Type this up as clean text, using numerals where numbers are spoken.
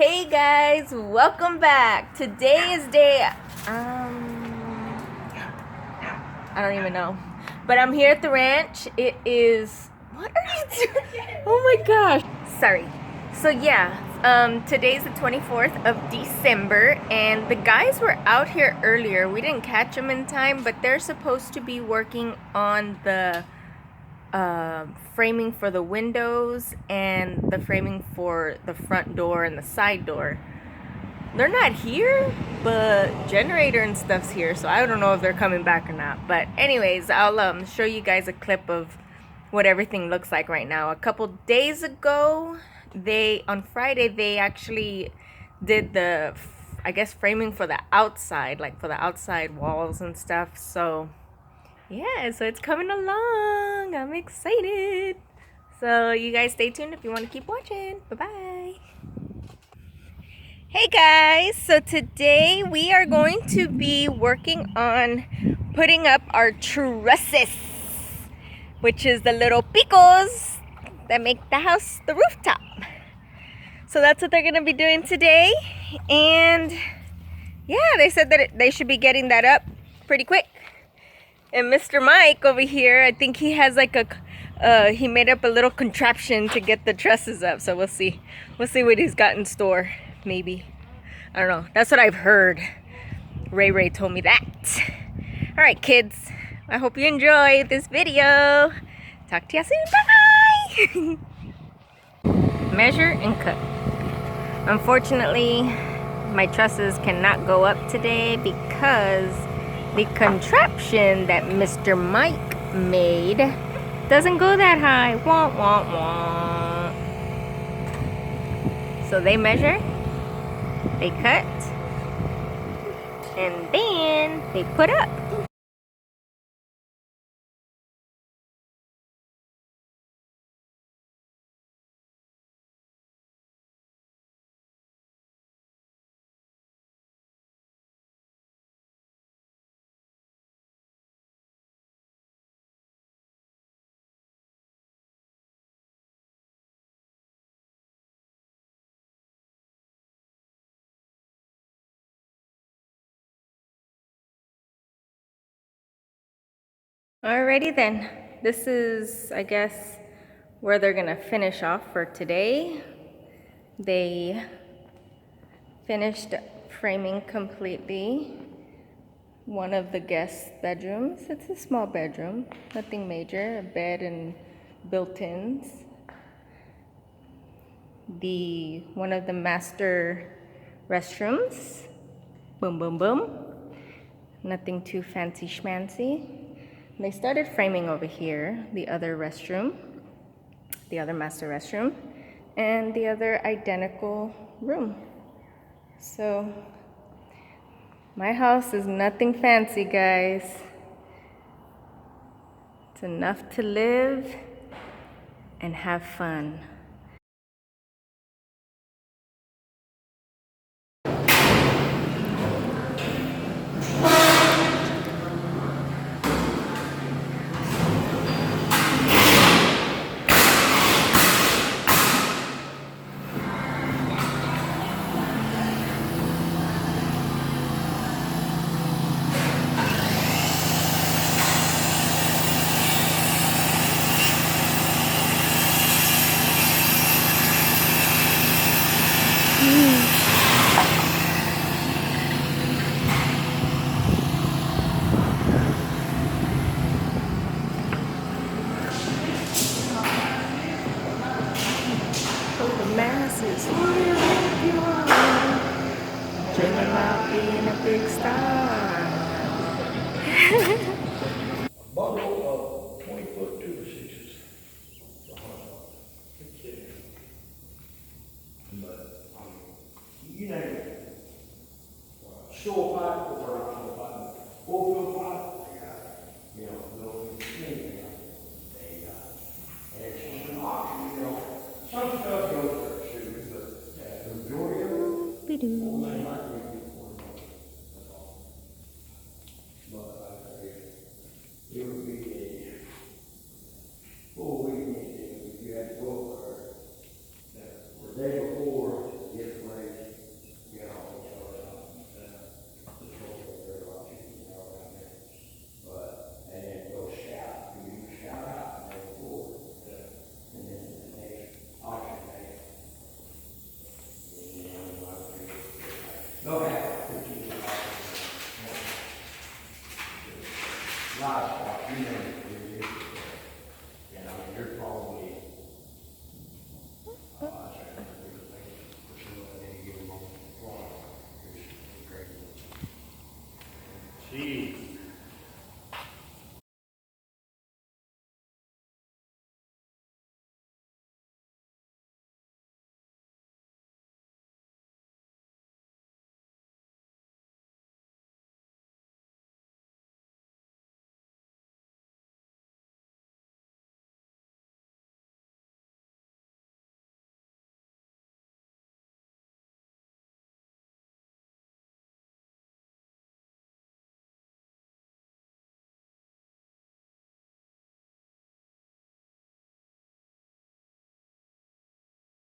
Hey guys, welcome back. Today is day I don't even know. But I'm here at the ranch. It is what are you doing? Oh my gosh. Sorry. So yeah, today's the 24th of December and the guys were out here earlier. We didn't catch them in time, but they're supposed to be working on the framing for the windows and the framing for the front door and the side door. They're not here, but generator and stuff's here, so I don't know if they're coming back or not. But anyways, I'll show you guys a clip of what everything looks like right now. A couple days ago, on Friday they actually did the I guess framing for the outside, like for the outside walls and stuff. So yeah, so it's coming along. I'm excited. So you guys stay tuned if you want to keep watching. Bye-bye. Hey guys, so today we are going to be working on putting up our trusses, which is the little picos that make the house the rooftop. So that's what they're going to be doing today. And yeah, they said that they should be getting that up pretty quick. And Mr. Mike over here, I think he has like he made up a little contraption to get the trusses up. So we'll see what he's got in store. Maybe, I don't know, that's what I've heard. Ray told me that. All right kids, I hope you enjoyed this video. Talk to you soon. Bye. Measure and cut. Unfortunately, my trusses cannot go up today because the contraption that Mr. Mike made doesn't go that high. Wah, wah, wah. So they measure, they cut, and then they put up. Alrighty then, this is, I guess, where they're gonna finish off for today. They finished framing completely one of the guest bedrooms. It's a small bedroom, nothing major, a bed and built-ins. One of the master restrooms, boom, boom, boom. Nothing too fancy schmancy. They started framing over here, the other restroom, the other master restroom, and the other identical room. So my house is nothing fancy, guys. It's enough to live and have fun. The masses, dreaming about being a big star. Bundle of 20-foot 2x6s. But, you name it. Shore pipe, or not shore pipe, oil pipe, they got it. You know, they'll, anything else. They got it. And it's just an option, you know. Some stuff goes for shoes, but the majority of them, they might be